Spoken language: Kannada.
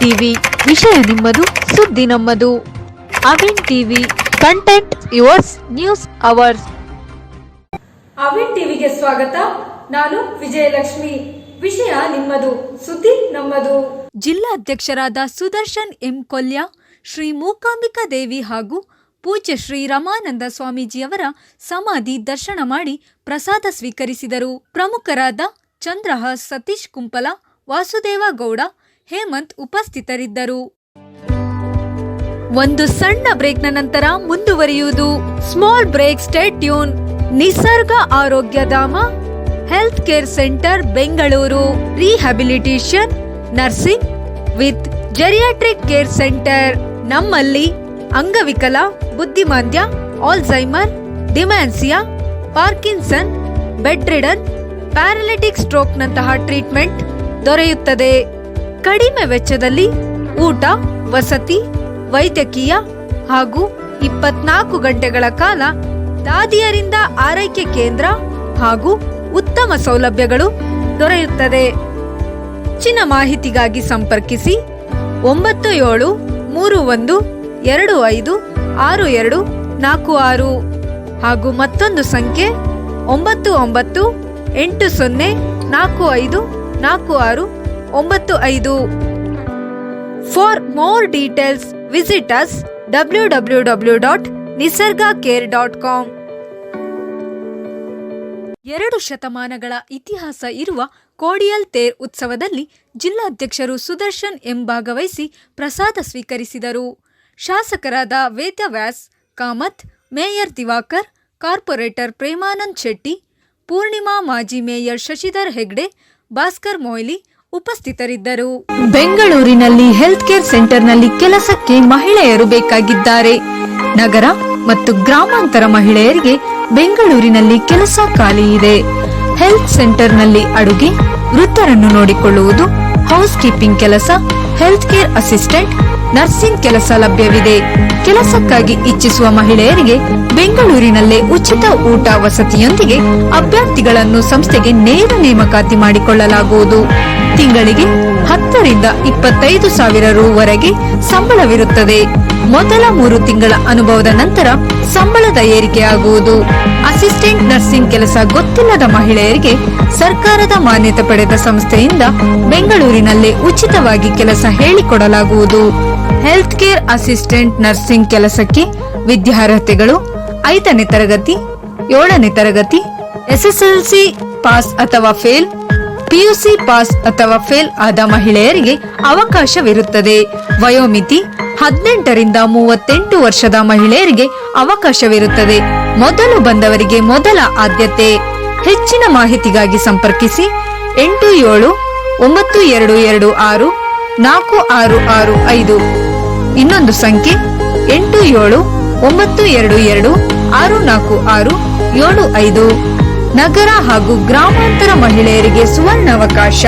ಟಿವಿ ವಿಷಯ ನಿಮ್ಮದು, ಸುದ್ದಿ ನಮ್ಮದು. Avin TV, content yours, news hours. Avin ಟಿವಿಗೆ ಸ್ವಾಗತ. ನಾನು ವಿಜಯಲಕ್ಷ್ಮಿ. ವಿಷಯ ನಿಮ್ಮದು, ಸುದ್ದಿ ನಮ್ಮದು. ಜಿಲ್ಲಾಧ್ಯಕ್ಷರಾದ ಸುದರ್ಶನ್ ಎಂ ಕೊಲ್ಯ, ಶ್ರೀ ಮೂಕಾಂಬಿಕಾ ದೇವಿ ಹಾಗೂ ಪೂಜ್ಯ ಶ್ರೀ ರಮಾನಂದ ಸ್ವಾಮೀಜಿಯವರ ಸಮಾಧಿ ದರ್ಶನ ಮಾಡಿ ಪ್ರಸಾದ ಸ್ವೀಕರಿಸಿದರು. ಪ್ರಮುಖರಾದ ಚಂದ್ರಹಾಸ್ ಸತೀಶ್ ಕುಂಪಲ, ವಾಸುದೇವ ಗೌಡ, ಹೇಮಂತ್ ಉಪಸ್ಥಿತರಿದ್ದರು. ಒಂದು ಸಣ್ಣ ಬ್ರೇಕ್ನ ನಂತರ ಮುಂದುವರಿಯುವುದು. Small break, stay tune. Nisarga Arogyadhama health care centre Bengaluru, rehabilitation, nursing with geriatric care centre. ನಮ್ಮಲ್ಲಿ ಅಂಗವಿಕಲ, ಬುದ್ಧಿಮಾಂದ್ಯ, Alzheimer, dementia, Parkinson, bedridden, paralytic stroke ನಂತಹ ಟ್ರೀಟ್ಮೆಂಟ್ ದೊರೆಯುತ್ತದೆ. ಕಡಿಮೆ ವೆಚ್ಚದಲ್ಲಿ ಊಟ, ವಸತಿ, ವೈದ್ಯಕೀಯ ಹಾಗೂ 24 ಗಂಟೆಗಳ ಕಾಲ ದಾದಿಯರಿಂದ ಆರೈಕೆ ಕೇಂದ್ರ ಹಾಗೂ ಉತ್ತಮ ಸೌಲಭ್ಯಗಳು ದೊರೆಯುತ್ತದೆ. ಹೆಚ್ಚಿನ ಮಾಹಿತಿಗಾಗಿ ಸಂಪರ್ಕಿಸಿ 9731256246 ಹಾಗೂ ಮತ್ತೊಂದು ಸಂಖ್ಯೆ 9980454695. For more details, visit us www.nisargacare.com. 2 ಶತಮಾನಗಳ ಇತಿಹಾಸ ಇರುವ ಕೋಡಿಯಲ್ ತೇರ್ ಉತ್ಸವದಲ್ಲಿ ಜಿಲ್ಲಾಧ್ಯಕ್ಷರು ಸುದರ್ಶನ್ ಎಂ ಭಾಗವಹಿಸಿ ಪ್ರಸಾದ ಸ್ವೀಕರಿಸಿದರು. ಶಾಸಕರಾದ ವೇದವ್ಯಾಸ್ ಕಾಮತ್, ಮೇಯರ್ ದಿವಾಕರ್, ಕಾರ್ಪೊರೇಟರ್ ಪ್ರೇಮಾನಂದ್ ಶೆಟ್ಟಿ, ಪೂರ್ಣಿಮಾ, ಮಾಜಿ ಮೇಯರ್ ಶಶಿಧರ್ ಹೆಗ್ಡೆ, ಭಾಸ್ಕರ್ ಮೊಯ್ಲಿ ಉಪಸ್ಥಿತರಿದ್ದರು. ಬೆಂಗಳೂರಿನಲ್ಲಿ ಹೆಲ್ತ್ ಕೇರ್ ಸೆಂಟರ್ನಲ್ಲಿ ಕೆಲಸಕ್ಕೆ ಮಹಿಳೆಯರು ಬೇಕಾಗಿದ್ದಾರೆ. ನಗರ ಮತ್ತು ಗ್ರಾಮಾಂತರ ಮಹಿಳೆಯರಿಗೆ ಬೆಂಗಳೂರಿನಲ್ಲಿ ಕೆಲಸ ಖಾಲಿ ಇದೆ. ಹೆಲ್ತ್ ಸೆಂಟರ್ನಲ್ಲಿ ಅಡುಗೆ, ವೃತ್ತರನ್ನು ನೋಡಿಕೊಳ್ಳುವುದು, ಹೌಸ್ ಕೀಪಿಂಗ್ ಕೆಲಸ, ಹೆಲ್ತ್ ಕೇರ್ ಅಸಿಸ್ಟೆಂಟ್, ನರ್ಸಿಂಗ್ ಕೆಲಸ ಲಭ್ಯವಿದೆ. ಕೆಲಸಕ್ಕಾಗಿ ಇಚ್ಛಿಸುವ ಮಹಿಳೆಯರಿಗೆ ಬೆಂಗಳೂರಿನಲ್ಲೇ ಉಚಿತ ಊಟ ವಸತಿಯೊಂದಿಗೆ ಅಭ್ಯರ್ಥಿಗಳನ್ನು ಸಂಸ್ಥೆಗೆ ನೇರ ನೇಮಕಾತಿ ಮಾಡಿಕೊಳ್ಳಲಾಗುವುದು. ತಿಂಗಳಿಗೆ 10 ರಿಂದ 25 ಸಾವಿರ ರೂ.ವರೆಗೆ ಸಂಬಳವಿರುತ್ತದೆ. ಮೊದಲ 3 ತಿಂಗಳ ಅನುಭವದ ನಂತರ ಸಂಬಳದ ಏರಿಕೆಯಾಗುವುದು. ಅಸಿಸ್ಟೆಂಟ್ ನರ್ಸಿಂಗ್ ಕೆಲಸ ಗೊತ್ತಿಲ್ಲದ ಮಹಿಳೆಯರಿಗೆ ಸರ್ಕಾರದ ಮಾನ್ಯತೆ ಪಡೆದ ಸಂಸ್ಥೆಯಿಂದ ಬೆಂಗಳೂರಿನಲ್ಲೇ ಉಚಿತವಾಗಿ ಕೆಲಸ ಹೇಳಿಕೊಡಲಾಗುವುದು. ಹೆಲ್ತ್ ಕೇರ್ ಅಸಿಸ್ಟೆಂಟ್ ನರ್ಸಿಂಗ್ ಕೆಲಸಕ್ಕೆ ವಿದ್ಯಾರ್ಹತೆಗಳು 5ನೇ ತರಗತಿ, 7ನೇ ತರಗತಿ, ಎಸ್ಎಸ್ಎಲ್ಸಿ ಪಾಸ್ ಅಥವಾ ಫೇಲ್, ಪಿಯುಸಿ ಪಾಸ್ ಅಥವಾ ಫೇಲ್ ಆದ ಮಹಿಳೆಯರಿಗೆ ಅವಕಾಶವಿರುತ್ತದೆ. ವಯೋಮಿತಿ 18 ರಿಂದ 38 ವರ್ಷದ ಮಹಿಳೆಯರಿಗೆ ಅವಕಾಶವಿರುತ್ತದೆ. ಮೊದಲು ಬಂದವರಿಗೆ ಮೊದಲ ಆದ್ಯತೆ. ಹೆಚ್ಚಿನ ಮಾಹಿತಿಗಾಗಿ ಸಂಪರ್ಕಿಸಿ 8792264665. ಇನ್ನೊಂದು ಸಂಖ್ಯೆ 8792264675. ನಗರ ಹಾಗೂ ಗ್ರಾಮಾಂತರ ಮಹಿಳೆಯರಿಗೆ ಸುವರ್ಣಾವಕಾಶ.